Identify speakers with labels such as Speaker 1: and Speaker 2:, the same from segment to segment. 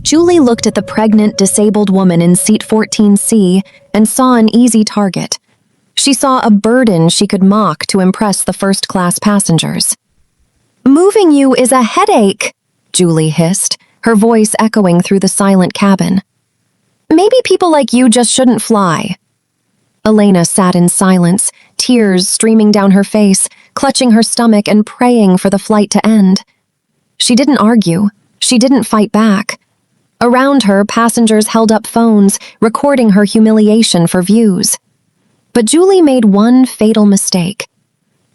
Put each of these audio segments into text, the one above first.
Speaker 1: Julie looked at the pregnant, disabled woman in seat 14C and saw an easy target. She saw a burden she could mock to impress the first-class passengers. "Moving you is a headache," Julie hissed, her voice echoing through the silent cabin. "Maybe people like you just shouldn't fly." Elena sat in silence, tears streaming down her face, clutching her stomach and praying for the flight to end. She didn't argue. She didn't fight back. Around her, passengers held up phones, recording her humiliation for views. But Julie made one fatal mistake.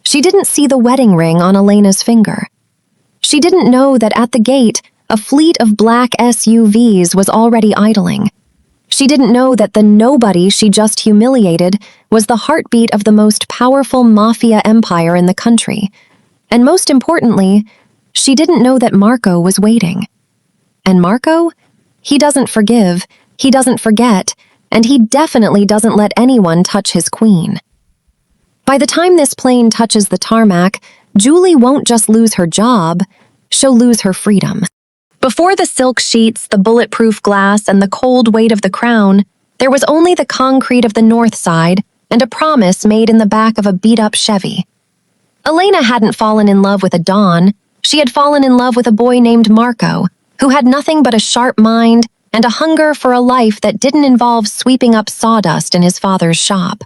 Speaker 1: She didn't see the wedding ring on Elena's finger. She didn't know that at the gate, a fleet of black SUVs was already idling. She didn't know that the nobody she just humiliated was the heartbeat of the most powerful mafia empire in the country. And most importantly, she didn't know that Marco was waiting. And Marco? He doesn't forgive, he doesn't forget, and he definitely doesn't let anyone touch his queen. By the time this plane touches the tarmac, Julie won't just lose her job, she'll lose her freedom. Before the silk sheets, the bulletproof glass, and the cold weight of the crown, there was only the concrete of the North Side and a promise made in the back of a beat-up Chevy. Elena hadn't fallen in love with a Don, she had fallen in love with a boy named Marco, who had nothing but a sharp mind and a hunger for a life that didn't involve sweeping up sawdust in his father's shop.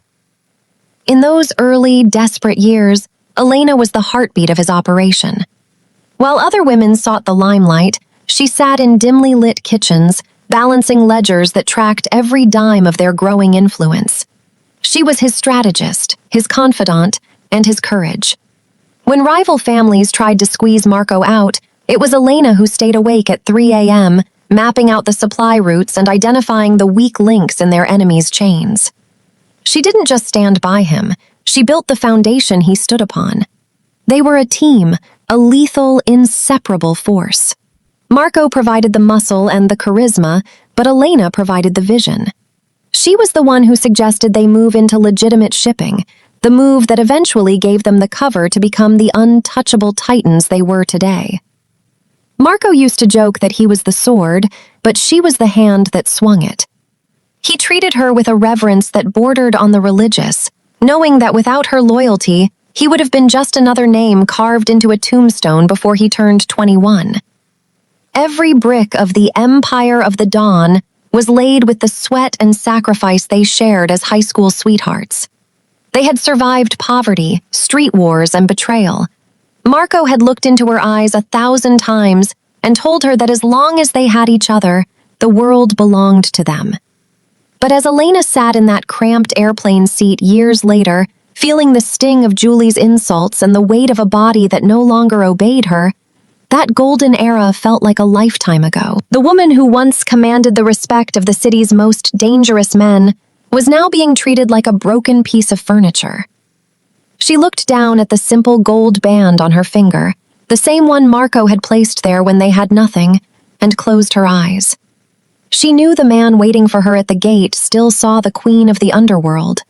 Speaker 1: In those early, desperate years, Elena was the heartbeat of his operation. While other women sought the limelight, she sat in dimly lit kitchens, balancing ledgers that tracked every dime of their growing influence. She was his strategist, his confidant, and his courage. When rival families tried to squeeze Marco out, it was Elena who stayed awake at 3 a.m., mapping out the supply routes and identifying the weak links in their enemies' chains. She didn't just stand by him, she built the foundation he stood upon. They were a team, a lethal, inseparable force. Marco provided the muscle and the charisma, but Elena provided the vision. She was the one who suggested they move into legitimate shipping, the move that eventually gave them the cover to become the untouchable titans they were today. Marco used to joke that he was the sword, but she was the hand that swung it. He treated her with a reverence that bordered on the religious, knowing that without her loyalty, he would have been just another name carved into a tombstone before he turned 21. Every brick of the Empire of the Dawn was laid with the sweat and sacrifice they shared as high school sweethearts. They had survived poverty, street wars, and betrayal. Marco had looked into her eyes 1,000 times and told her that as long as they had each other, the world belonged to them. But as Elena sat in that cramped airplane seat years later, feeling the sting of Julie's insults and the weight of a body that no longer obeyed her, that golden era felt like a lifetime ago. The woman who once commanded the respect of the city's most dangerous men was now being treated like a broken piece of furniture. She looked down at the simple gold band on her finger, the same one Marco had placed there when they had nothing, and closed her eyes. She knew the man waiting for her at the gate still saw the queen of the underworld.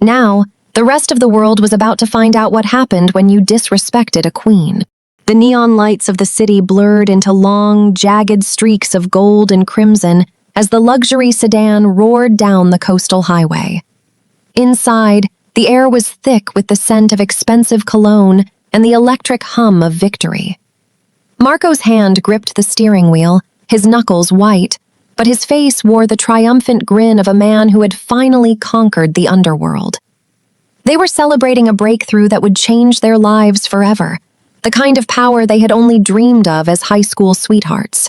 Speaker 1: Now, the rest of the world was about to find out what happened when you disrespected a queen. The neon lights of the city blurred into long, jagged streaks of gold and crimson as the luxury sedan roared down the coastal highway. Inside, the air was thick with the scent of expensive cologne and the electric hum of victory. Marco's hand gripped the steering wheel, his knuckles white, but his face wore the triumphant grin of a man who had finally conquered the underworld. They were celebrating a breakthrough that would change their lives forever, the kind of power they had only dreamed of as high school sweethearts.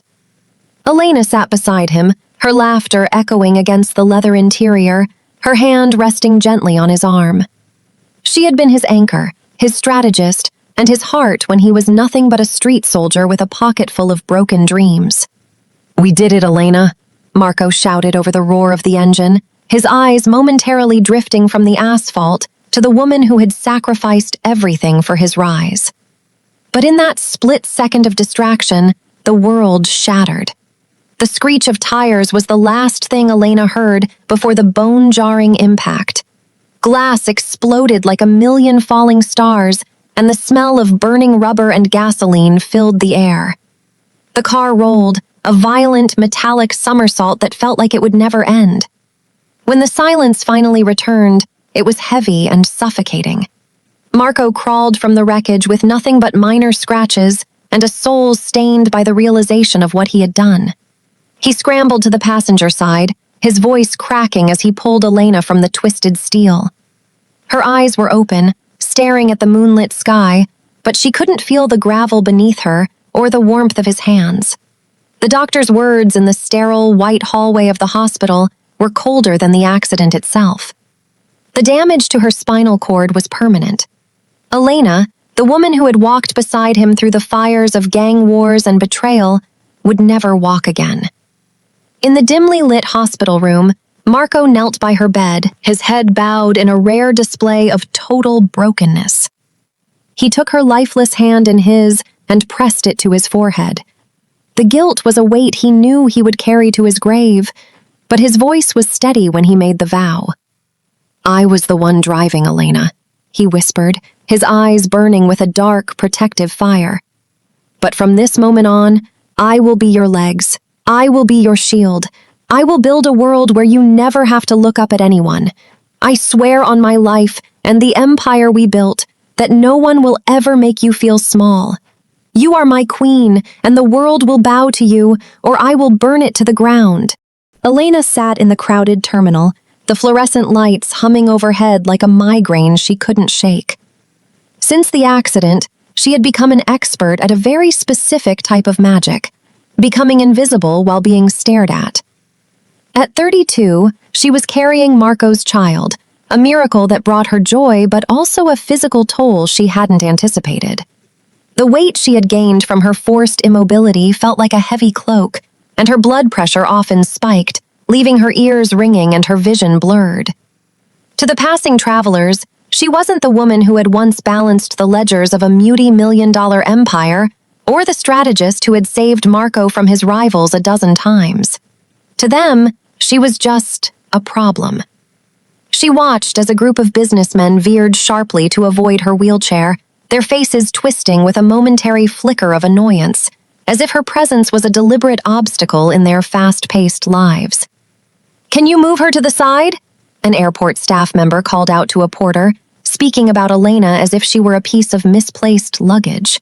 Speaker 1: Elena sat beside him, her laughter echoing against the leather interior, her hand resting gently on his arm. She had been his anchor, his strategist, and his heart when he was nothing but a street soldier with a pocket full of broken dreams. "We did it, Elena," Marco shouted over the roar of the engine, his eyes momentarily drifting from the asphalt to the woman who had sacrificed everything for his rise. But in that split second of distraction, the world shattered. The screech of tires was the last thing Elena heard before the bone-jarring impact. Glass exploded like a million falling stars, and the smell of burning rubber and gasoline filled the air. The car rolled, a violent, metallic somersault that felt like it would never end. When the silence finally returned, it was heavy and suffocating. Marco crawled from the wreckage with nothing but minor scratches and a soul stained by the realization of what he had done. He scrambled to the passenger side, his voice cracking as he pulled Elena from the twisted steel. Her eyes were open, staring at the moonlit sky, but she couldn't feel the gravel beneath her or the warmth of his hands. The doctor's words in the sterile, white hallway of the hospital were colder than the accident itself. The damage to her spinal cord was permanent. Elena, the woman who had walked beside him through the fires of gang wars and betrayal, would never walk again. In the dimly lit hospital room, Marco knelt by her bed, his head bowed in a rare display of total brokenness. He took her lifeless hand in his and pressed it to his forehead. The guilt was a weight he knew he would carry to his grave, but his voice was steady when he made the vow. "I was the one driving, Elena," he whispered, his eyes burning with a dark, protective fire. "But from this moment on, I will be your legs. I will be your shield. I will build a world where you never have to look up at anyone. I swear on my life and the empire we built that no one will ever make you feel small. You are my queen, and the world will bow to you, or I will burn it to the ground." Elena sat in the crowded terminal, the fluorescent lights humming overhead like a migraine she couldn't shake. Since the accident, she had become an expert at a very specific type of magic, becoming invisible while being stared at. At 32, she was carrying Marco's child, a miracle that brought her joy but also a physical toll she hadn't anticipated. The weight she had gained from her forced immobility felt like a heavy cloak, and her blood pressure often spiked, leaving her ears ringing and her vision blurred. To the passing travelers, she wasn't the woman who had once balanced the ledgers of a multi-million-dollar empire, or the strategist who had saved Marco from his rivals a dozen times. To them, she was just a problem. She watched as a group of businessmen veered sharply to avoid her wheelchair, their faces twisting with a momentary flicker of annoyance, as if her presence was a deliberate obstacle in their fast-paced lives. "Can you move her to the side?" an airport staff member called out to a porter, speaking about Elena as if she were a piece of misplaced luggage.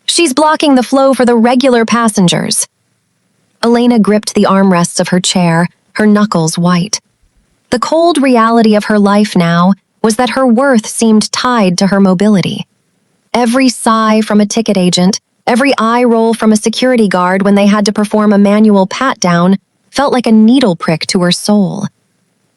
Speaker 1: "She's blocking the flow for the regular passengers." Elena gripped the armrests of her chair, her knuckles white. The cold reality of her life now was that her worth seemed tied to her mobility. Every sigh from a ticket agent, every eye roll from a security guard when they had to perform a manual pat-down felt like a needle prick to her soul.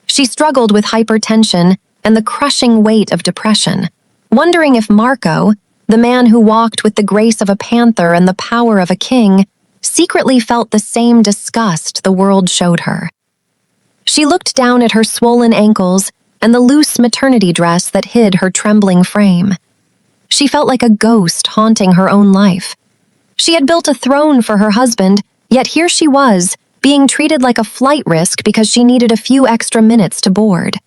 Speaker 1: She struggled with hypertension and the crushing weight of depression, wondering if Marco, the man who walked with the grace of a panther and the power of a king, secretly felt the same disgust the world showed her. She looked down at her swollen ankles and the loose maternity dress that hid her trembling frame. She felt like a ghost haunting her own life. She had built a throne for her husband, yet here she was, being treated like a flight risk because she needed a few extra minutes to board.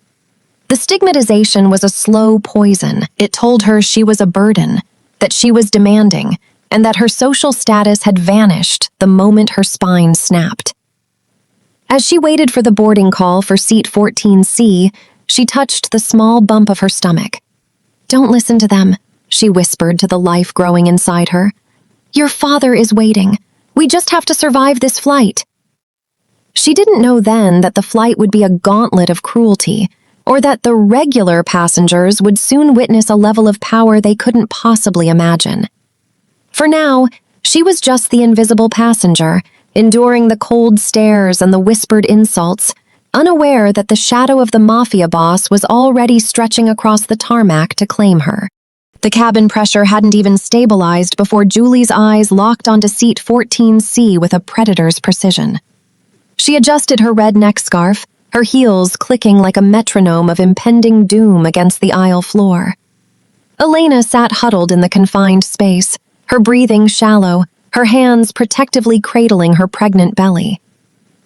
Speaker 1: The stigmatization was a slow poison. It told her she was a burden, that she was demanding, and that her social status had vanished the moment her spine snapped. As she waited for the boarding call for seat 14C, she touched the small bump of her stomach. "Don't listen to them," she whispered to the life growing inside her. "Your father is waiting. We just have to survive this flight." She didn't know then that the flight would be a gauntlet of cruelty, or that the regular passengers would soon witness a level of power they couldn't possibly imagine. For now, she was just the invisible passenger, enduring the cold stares and the whispered insults, unaware that the shadow of the mafia boss was already stretching across the tarmac to claim her. The cabin pressure hadn't even stabilized before Julie's eyes locked onto seat 14C with a predator's precision. She adjusted her red neck scarf, her heels clicking like a metronome of impending doom against the aisle floor. Elena sat huddled in the confined space, her breathing shallow, her hands protectively cradling her pregnant belly.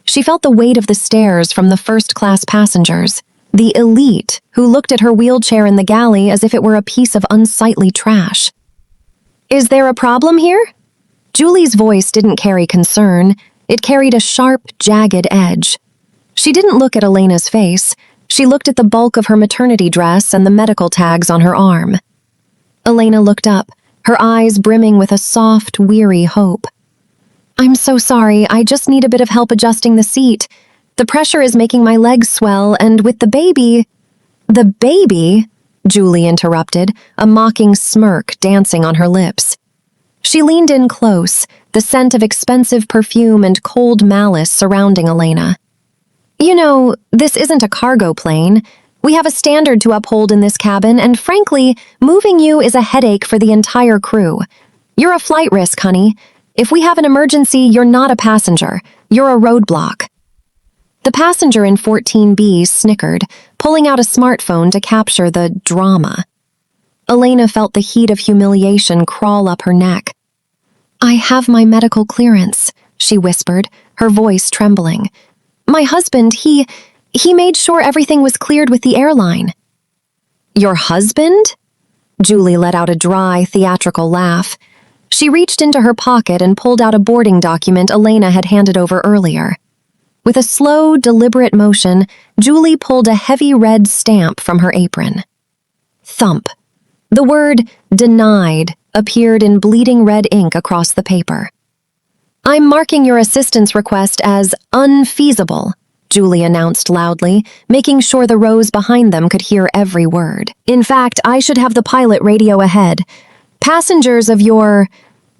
Speaker 1: She felt the weight of the stares from the first-class passengers, the elite who looked at her wheelchair in the galley as if it were a piece of unsightly trash. "Is there a problem here?" Julie's voice didn't carry concern, It carried a sharp, jagged edge. She didn't look at Elena's face. She looked at the bulk of her maternity dress and the medical tags on her arm. Elena looked up, her eyes brimming with a soft, weary hope. "I'm so sorry, I just need a bit of help adjusting the seat. The pressure is making my legs swell, and with the baby—" "The baby?" Julie interrupted, a mocking smirk dancing on her lips. She leaned in close, the scent of expensive perfume and cold malice surrounding Elena. "You know, this isn't a cargo plane. We have a standard to uphold in this cabin, and frankly, moving you is a headache for the entire crew. You're a flight risk, honey. If we have an emergency, you're not a passenger. You're a roadblock." The passenger in 14B snickered, pulling out a smartphone to capture the drama. Elena felt the heat of humiliation crawl up her neck. "I have my medical clearance," she whispered, her voice trembling. "My husband, he made sure everything was cleared with the airline." "Your husband?" Julie let out a dry, theatrical laugh. She reached into her pocket and pulled out a boarding document Elena had handed over earlier. With a slow, deliberate motion, Julie pulled a heavy red stamp from her apron. Thump. The word "denied" appeared in bleeding red ink across the paper. "I'm marking your assistance request as unfeasible," Julie announced loudly, making sure the rows behind them could hear every word. "In fact, I should have the pilot radio ahead. Passengers of your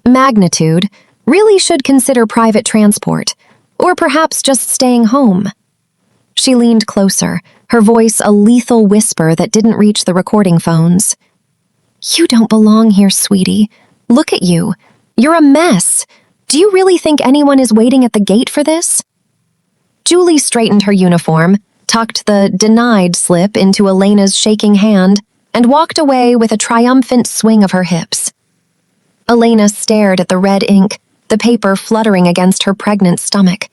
Speaker 1: magnitude really should consider private transport, or perhaps just staying home." She leaned closer, her voice a lethal whisper that didn't reach the recording phones. "You don't belong here, sweetie. Look at you. You're a mess. Do you really think anyone is waiting at the gate for this?" Julie straightened her uniform, tucked the "denied" slip into Elena's shaking hand, and walked away with a triumphant swing of her hips. Elena stared at the red ink, the paper fluttering against her pregnant stomach.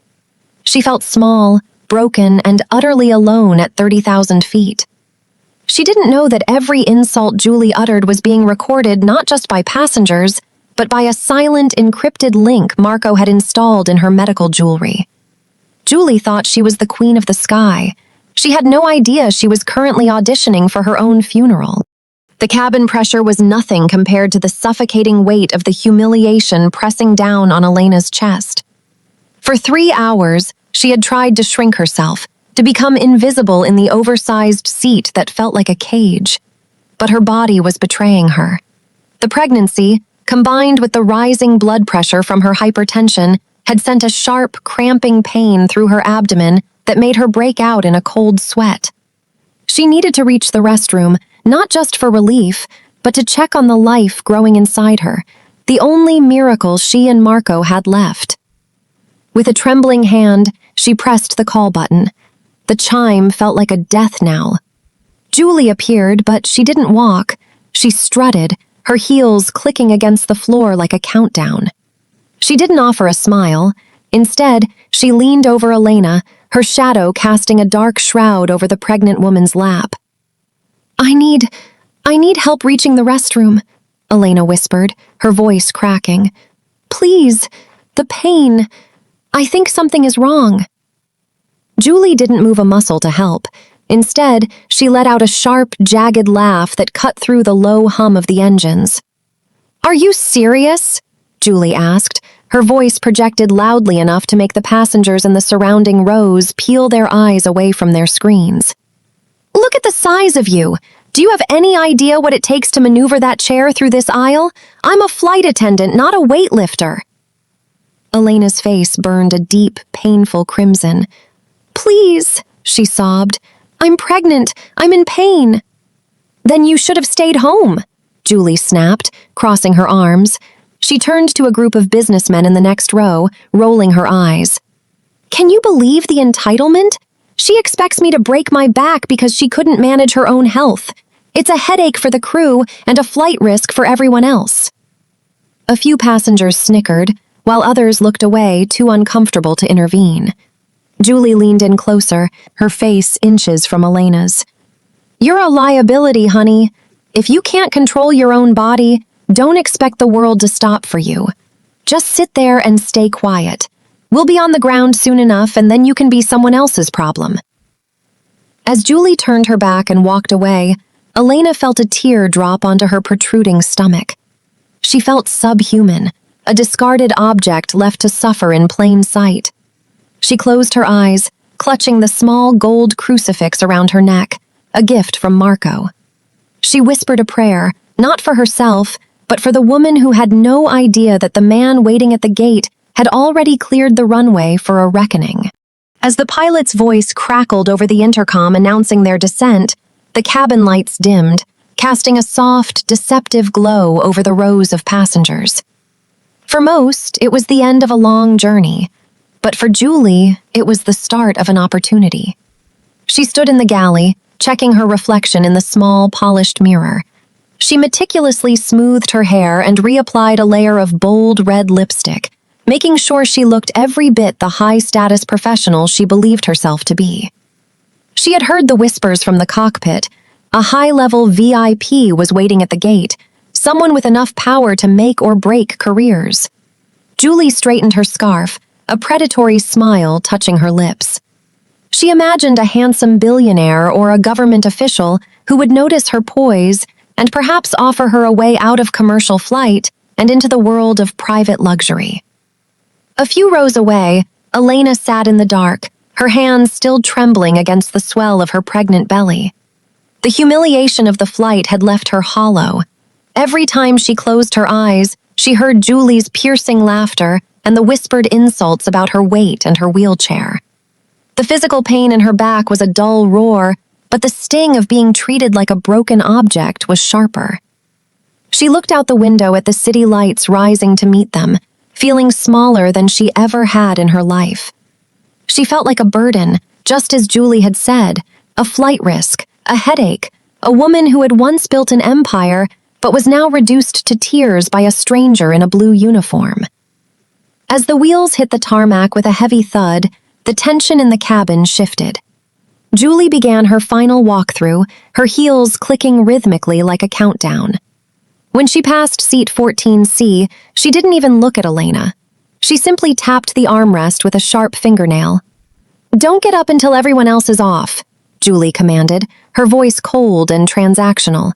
Speaker 1: She felt small, broken, and utterly alone at 30,000 feet. She didn't know that every insult Julie uttered was being recorded not just by passengers, but by a silent, encrypted link Marco had installed in her medical jewelry. Julie thought she was the queen of the sky. She had no idea she was currently auditioning for her own funeral. The cabin pressure was nothing compared to the suffocating weight of the humiliation pressing down on Elena's chest. For 3 hours, she had tried to shrink herself, to become invisible in the oversized seat that felt like a cage. But her body was betraying her. The pregnancy, combined with the rising blood pressure from her hypertension, had sent a sharp, cramping pain through her abdomen that made her break out in a cold sweat. She needed to reach the restroom, not just for relief, but to check on the life growing inside her, the only miracle she and Marco had left. With a trembling hand, she pressed the call button. The chime felt like a death knell. Julie appeared, but she didn't walk. She strutted, her heels clicking against the floor like a countdown. She didn't offer a smile. Instead, she leaned over Elena, her shadow casting a dark shroud over the pregnant woman's lap. I need help reaching the restroom," Elena whispered, her voice cracking. "Please, the pain. I think something is wrong." Julie didn't move a muscle to help. Instead, she let out a sharp, jagged laugh that cut through the low hum of the engines. "Are you serious?" Julie asked, her voice projected loudly enough to make the passengers in the surrounding rows peel their eyes away from their screens. "Look at the size of you! Do you have any idea what it takes to maneuver that chair through this aisle? I'm a flight attendant, not a weightlifter." Elena's face burned a deep, painful crimson. "Please," she sobbed. "I'm pregnant. I'm in pain." "Then you should have stayed home," Julie snapped, crossing her arms. She turned to a group of businessmen in the next row, rolling her eyes. "Can you believe the entitlement? She expects me to break my back because she couldn't manage her own health. It's a headache for the crew and a flight risk for everyone else." A few passengers snickered, while others looked away, too uncomfortable to intervene. Julie leaned in closer, her face inches from Elena's. "You're a liability, honey. If you can't control your own body, don't expect the world to stop for you. Just sit there and stay quiet. We'll be on the ground soon enough, and then you can be someone else's problem." As Julie turned her back and walked away, Elena felt a tear drop onto her protruding stomach. She felt subhuman, a discarded object left to suffer in plain sight. She closed her eyes, clutching the small gold crucifix around her neck, a gift from Marco. She whispered a prayer, not for herself, but for the woman who had no idea that the man waiting at the gate had already cleared the runway for a reckoning. As the pilot's voice crackled over the intercom announcing their descent, the cabin lights dimmed, casting a soft, deceptive glow over the rows of passengers. For most, it was the end of a long journey, but for Julie, it was the start of an opportunity. She stood in the galley, checking her reflection in the small, polished mirror. She meticulously smoothed her hair and reapplied a layer of bold red lipstick, making sure she looked every bit the high-status professional she believed herself to be. She had heard the whispers from the cockpit. A high-level VIP was waiting at the gate, someone with enough power to make or break careers. Julie straightened her scarf, a predatory smile touching her lips. She imagined a handsome billionaire or a government official who would notice her poise and perhaps offer her a way out of commercial flight and into the world of private luxury. A few rows away, Elena sat in the dark, her hands still trembling against the swell of her pregnant belly. The humiliation of the flight had left her hollow. Every time she closed her eyes, she heard Julie's piercing laughter and the whispered insults about her weight and her wheelchair. The physical pain in her back was a dull roar, but the sting of being treated like a broken object was sharper. She looked out the window at the city lights rising to meet them, feeling smaller than she ever had in her life. She felt like a burden, just as Julie had said, a flight risk, a headache, a woman who had once built an empire but was now reduced to tears by a stranger in a blue uniform. As the wheels hit the tarmac with a heavy thud, the tension in the cabin shifted. Julie began her final walkthrough, her heels clicking rhythmically like a countdown. When she passed seat 14C, she didn't even look at Elena. She simply tapped the armrest with a sharp fingernail. "Don't get up until everyone else is off," Julie commanded, her voice cold and transactional.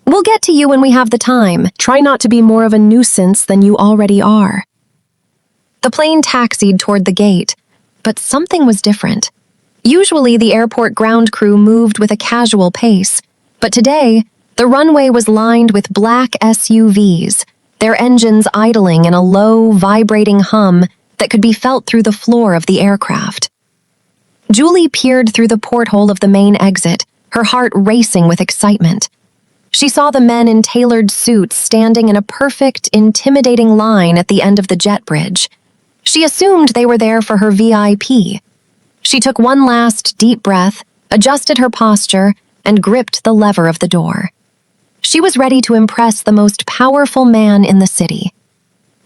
Speaker 1: "We'll get to you when we have the time. Try not to be more of a nuisance than you already are." The plane taxied toward the gate, but something was different. Usually, the airport ground crew moved with a casual pace, but today, the runway was lined with black SUVs, their engines idling in a low, vibrating hum that could be felt through the floor of the aircraft. Julie peered through the porthole of the main exit, her heart racing with excitement. She saw the men in tailored suits standing in a perfect, intimidating line at the end of the jet bridge. She assumed they were there for her VIP. She took one last deep breath, adjusted her posture, and gripped the lever of the door. She was ready to impress the most powerful man in the city.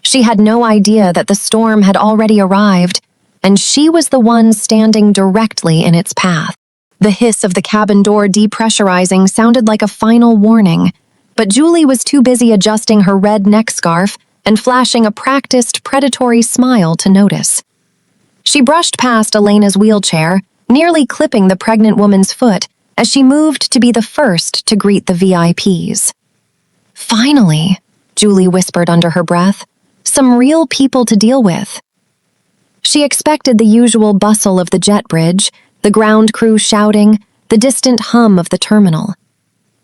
Speaker 1: She had no idea that the storm had already arrived, and she was the one standing directly in its path. The hiss of the cabin door depressurizing sounded like a final warning, but Julie was too busy adjusting her red neck scarf and flashing a practiced predatory smile to notice. She brushed past Elena's wheelchair, nearly clipping the pregnant woman's foot as she moved to be the first to greet the VIPs. "Finally," Julie whispered under her breath, "some real people to deal with." She expected the usual bustle of the jet bridge, the ground crew shouting, the distant hum of the terminal.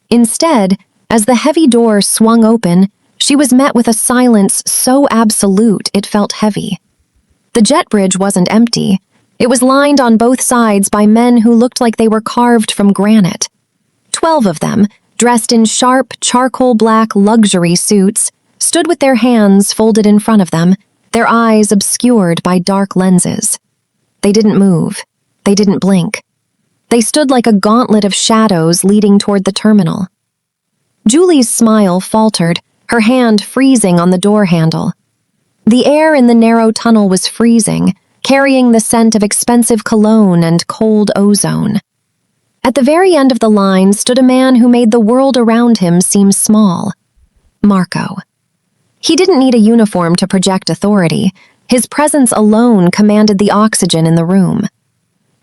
Speaker 1: Instead, as the heavy door swung open, she was met with a silence so absolute it felt heavy. The jet bridge wasn't empty. It was lined on both sides by men who looked like they were carved from granite. 12 of them, dressed in sharp, charcoal black luxury suits, stood with their hands folded in front of them, their eyes obscured by dark lenses. They didn't move. They didn't blink. They stood like a gauntlet of shadows leading toward the terminal. Julie's smile faltered, her hand freezing on the door handle. The air in the narrow tunnel was freezing, carrying the scent of expensive cologne and cold ozone. At the very end of the line stood a man who made the world around him seem small. Marco. He didn't need a uniform to project authority. His presence alone commanded the oxygen in the room.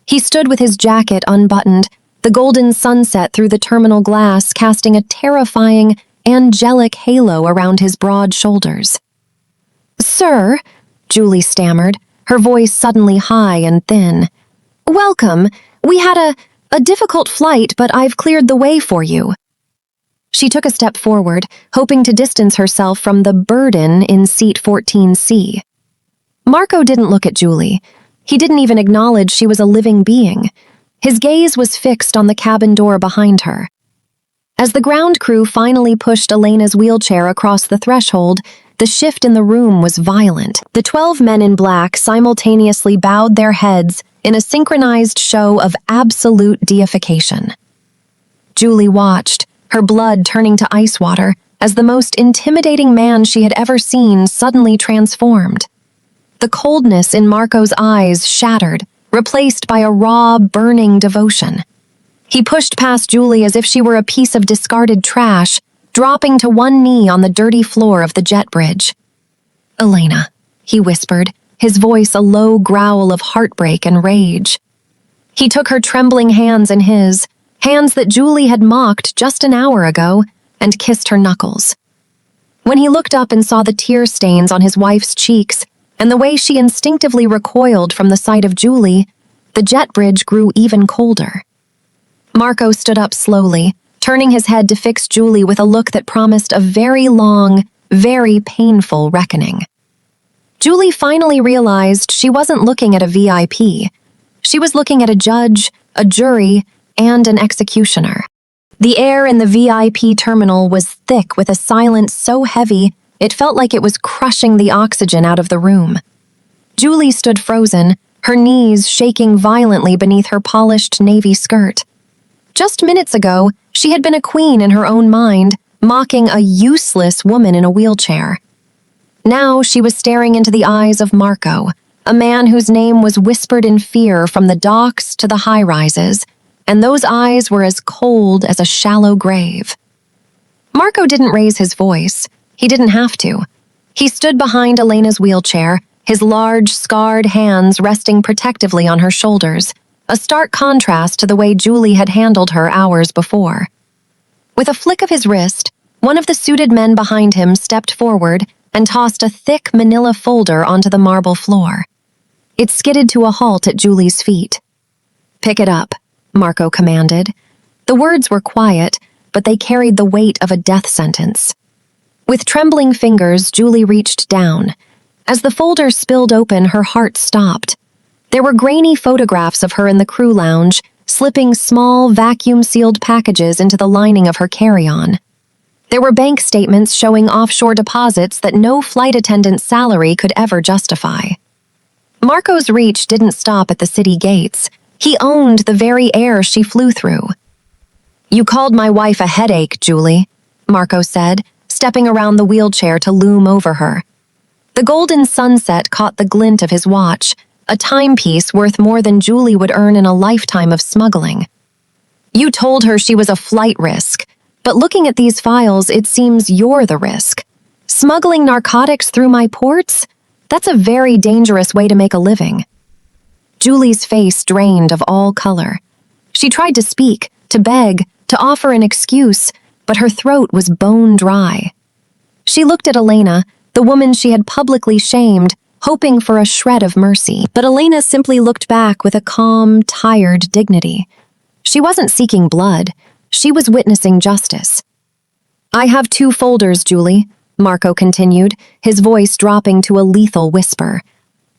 Speaker 1: He stood with his jacket unbuttoned, the golden sunset through the terminal glass casting a terrifying, angelic halo around his broad shoulders. "Sir," Julie stammered, her voice suddenly high and thin. "Welcome. We had a difficult flight, but I've cleared the way for you." She took a step forward, hoping to distance herself from the burden in seat 14C. Marco didn't look at Julie. He didn't even acknowledge she was a living being. His gaze was fixed on the cabin door behind her. As the ground crew finally pushed Elena's wheelchair across the threshold, the shift in the room was violent. The 12 men in black simultaneously bowed their heads in a synchronized show of absolute deification. Julie watched, her blood turning to ice water, as the most intimidating man she had ever seen suddenly transformed. The coldness in Marco's eyes shattered, replaced by a raw, burning devotion. He pushed past Julie as if she were a piece of discarded trash, dropping to one knee on the dirty floor of the jet bridge. "Elena," he whispered, his voice a low growl of heartbreak and rage. He took her trembling hands in his, hands that Julie had mocked just an hour ago, and kissed her knuckles. When he looked up and saw the tear stains on his wife's cheeks, and the way she instinctively recoiled from the sight of Julie, the jet bridge grew even colder. Marco stood up slowly, turning his head to fix Julie with a look that promised a very long, very painful reckoning. Julie finally realized she wasn't looking at a VIP. She was looking at a judge, a jury, and an executioner. The air in the VIP terminal was thick with a silence so heavy it felt like it was crushing the oxygen out of the room. Julie stood frozen, her knees shaking violently beneath her polished navy skirt. Just minutes ago, she had been a queen in her own mind, mocking a useless woman in a wheelchair. Now she was staring into the eyes of Marco, a man whose name was whispered in fear from the docks to the high-rises, and those eyes were as cold as a shallow grave. Marco didn't raise his voice. He didn't have to. He stood behind Elena's wheelchair, his large, scarred hands resting protectively on her shoulders, a stark contrast to the way Julie had handled her hours before. With a flick of his wrist, one of the suited men behind him stepped forward and tossed a thick manila folder onto the marble floor. It skidded to a halt at Julie's feet. "Pick it up," Marco commanded. The words were quiet, but they carried the weight of a death sentence. With trembling fingers, Julie reached down. As the folder spilled open, her heart stopped. There were grainy photographs of her in the crew lounge, slipping small, vacuum-sealed packages into the lining of her carry-on. There were bank statements showing offshore deposits that no flight attendant's salary could ever justify. Marco's reach didn't stop at the city gates. He owned the very air she flew through. "You called my wife a headache, Julie," Marco said, stepping around the wheelchair to loom over her. The golden sunset caught the glint of his watch, a timepiece worth more than Julie would earn in a lifetime of smuggling. "You told her she was a flight risk, but looking at these files, it seems you're the risk. Smuggling narcotics through my ports? That's a very dangerous way to make a living." Julie's face drained of all color. She tried to speak, to beg, to offer an excuse, but her throat was bone dry. She looked at Elena, the woman she had publicly shamed, hoping for a shred of mercy, but Elena simply looked back with a calm, tired dignity. She wasn't seeking blood. She was witnessing justice. "I have 2 folders, Julie," Marco continued, his voice dropping to a lethal whisper.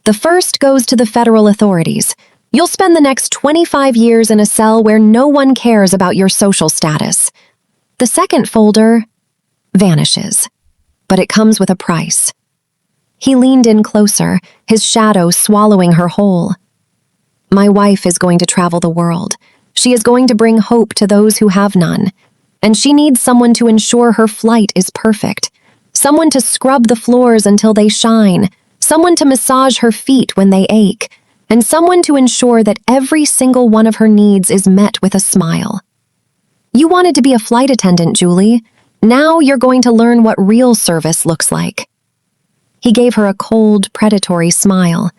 Speaker 1: "The first goes to the federal authorities. You'll spend the next 25 years in a cell where no one cares about your social status. The second folder vanishes, but it comes with a price." He leaned in closer, his shadow swallowing her whole. "My wife is going to travel the world. She is going to bring hope to those who have none. And she needs someone to ensure her flight is perfect. Someone to scrub the floors until they shine. Someone to massage her feet when they ache. And someone to ensure that every single one of her needs is met with a smile. You wanted to be a flight attendant, Julie. Now you're going to learn what real service looks like." He gave her a cold, predatory smile.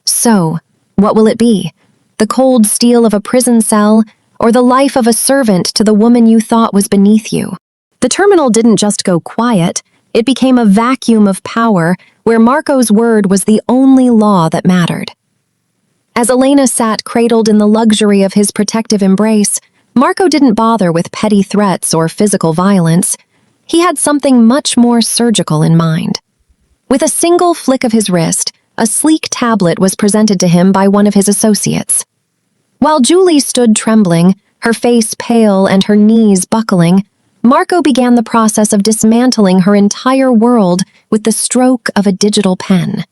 Speaker 1: So, what will it be? The cold steel of a prison cell, or the life of a servant to the woman you thought was beneath you? The terminal didn't just go quiet, it became a vacuum of power where Marco's word was the only law that mattered. As Elena sat cradled in the luxury of his protective embrace, Marco didn't bother with petty threats or physical violence. He had something much more surgical in mind. With a single flick of his wrist, a sleek tablet was presented to him by one of his associates. While Julie stood trembling, her face pale and her knees buckling, Marco began the process of dismantling her entire world with the stroke of a digital pen.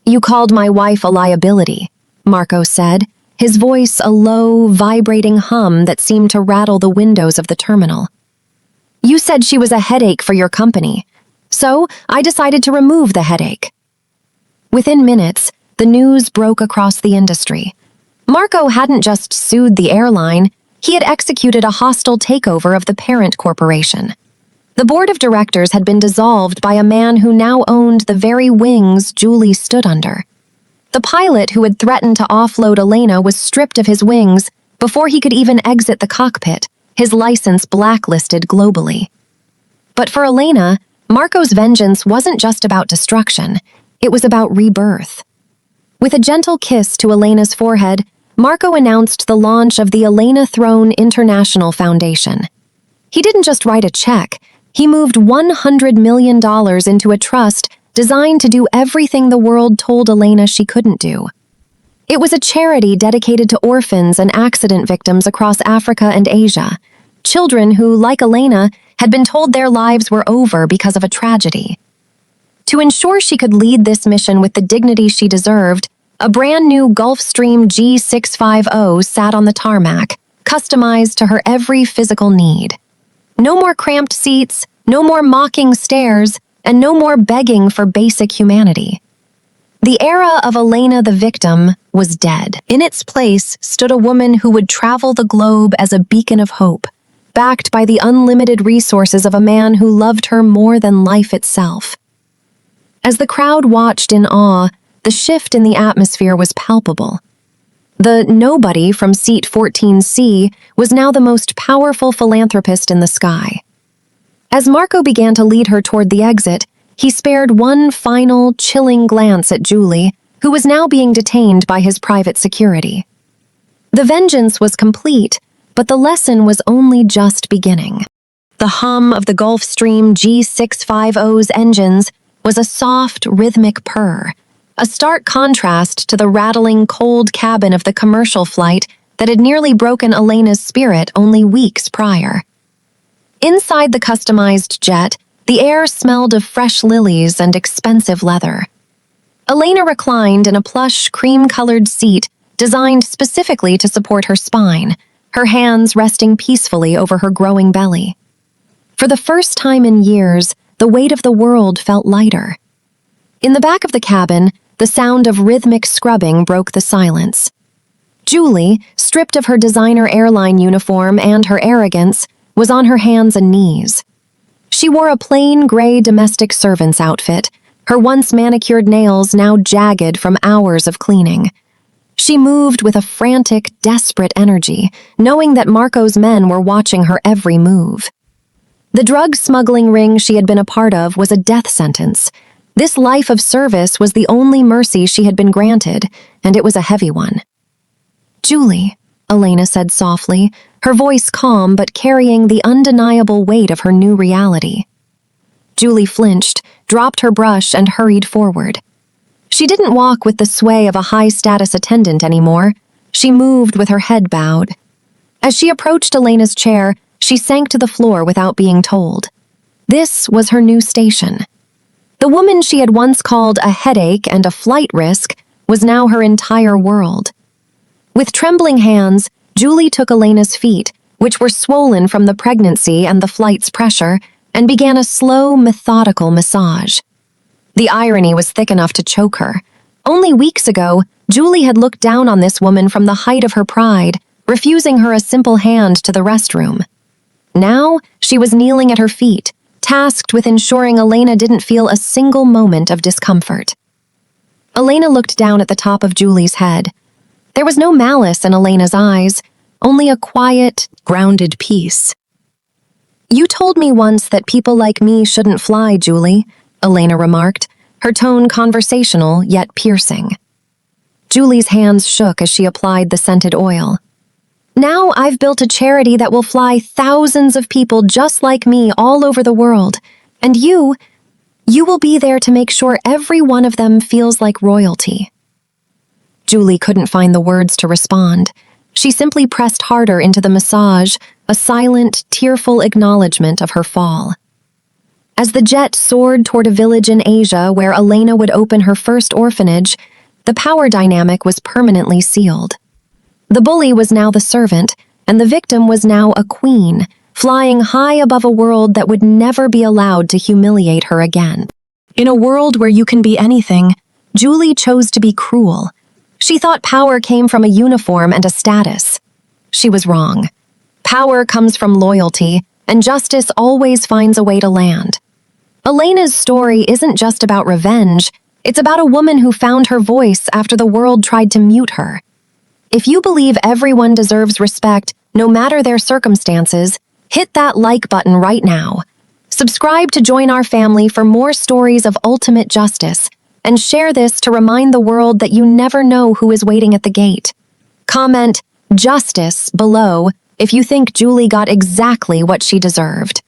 Speaker 1: "You called my wife a liability," Marco said, his voice a low, vibrating hum that seemed to rattle the windows of the terminal. "You said she was a headache for your company, so I decided to remove the headache." Within minutes, the news broke across the industry. Marco hadn't just sued the airline, he had executed a hostile takeover of the parent corporation. The board of directors had been dissolved by a man who now owned the very wings Julie stood under. The pilot who had threatened to offload Elena was stripped of his wings before he could even exit the cockpit, his license blacklisted globally. But for Elena, Marco's vengeance wasn't just about destruction, it was about rebirth. With a gentle kiss to Elena's forehead, Marco announced the launch of the Elena Throne International Foundation. He didn't just write a check, he moved $100 million into a trust designed to do everything the world told Elena she couldn't do. It was a charity dedicated to orphans and accident victims across Africa and Asia, children who, like Elena, had been told their lives were over because of a tragedy. To ensure she could lead this mission with the dignity she deserved, a brand new Gulfstream G650 sat on the tarmac, customized to her every physical need. No more cramped seats, no more mocking stares, and no more begging for basic humanity. The era of Elena the victim was dead. In its place stood a woman who would travel the globe as a beacon of hope, backed by the unlimited resources of a man who loved her more than life itself. As the crowd watched in awe, the shift in the atmosphere was palpable. The nobody from seat 14C was now the most powerful philanthropist in the sky. As Marco began to lead her toward the exit, he spared one final, chilling glance at Julie, who was now being detained by his private security. The vengeance was complete, but the lesson was only just beginning. The hum of the Gulfstream G650's engines was a soft, rhythmic purr, a stark contrast to the rattling, cold cabin of the commercial flight that had nearly broken Elena's spirit only weeks prior. Inside the customized jet, the air smelled of fresh lilies and expensive leather. Elena reclined in a plush, cream-colored seat designed specifically to support her spine, her hands resting peacefully over her growing belly. For the first time in years, the weight of the world felt lighter. In the back of the cabin, the sound of rhythmic scrubbing broke the silence. Julie, stripped of her designer airline uniform and her arrogance, was on her hands and knees. She wore a plain gray domestic servant's outfit, her once manicured nails now jagged from hours of cleaning. She moved with a frantic, desperate energy, knowing that Marco's men were watching her every move. The drug smuggling ring she had been a part of was a death sentence. This life of service was the only mercy she had been granted, and it was a heavy one. "Julie," Elena said softly, her voice calm but carrying the undeniable weight of her new reality. Julie flinched, dropped her brush, and hurried forward. She didn't walk with the sway of a high-status attendant anymore. She moved with her head bowed. As she approached Elena's chair, she sank to the floor without being told. This was her new station. The woman she had once called a headache and a flight risk was now her entire world. With trembling hands, Julie took Elena's feet, which were swollen from the pregnancy and the flight's pressure, and began a slow, methodical massage. The irony was thick enough to choke her. Only weeks ago, Julie had looked down on this woman from the height of her pride, refusing her a simple hand to the restroom. Now, she was kneeling at her feet, tasked with ensuring Elena didn't feel a single moment of discomfort. Elena looked down at the top of Julie's head. There was no malice in Elena's eyes, only a quiet, grounded peace. "You told me once that people like me shouldn't fly, Julie," Elena remarked, her tone conversational yet piercing. Julie's hands shook as she applied the scented oil. "Now I've built a charity that will fly thousands of people just like me all over the world, and you will be there to make sure every one of them feels like royalty." Julie couldn't find the words to respond. She simply pressed harder into the massage, a silent, tearful acknowledgement of her fall. As the jet soared toward a village in Asia where Elena would open her first orphanage, the power dynamic was permanently sealed. The bully was now the servant, and the victim was now a queen, flying high above a world that would never be allowed to humiliate her again. In a world where you can be anything, Julie chose to be cruel. She thought power came from a uniform and a status. She was wrong. Power comes from loyalty, and justice always finds a way to land. Elena's story isn't just about revenge, it's about a woman who found her voice after the world tried to mute her. If you believe everyone deserves respect, no matter their circumstances, hit that like button right now. Subscribe to join our family for more stories of ultimate justice, and share this to remind the world that you never know who is waiting at the gate. Comment "Justice" below if you think Julie got exactly what she deserved.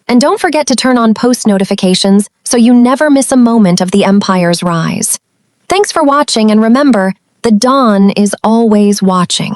Speaker 1: And don't forget to turn on post notifications so you never miss a moment of the Empire's rise. Thanks for watching, and remember, the Dawn is always watching.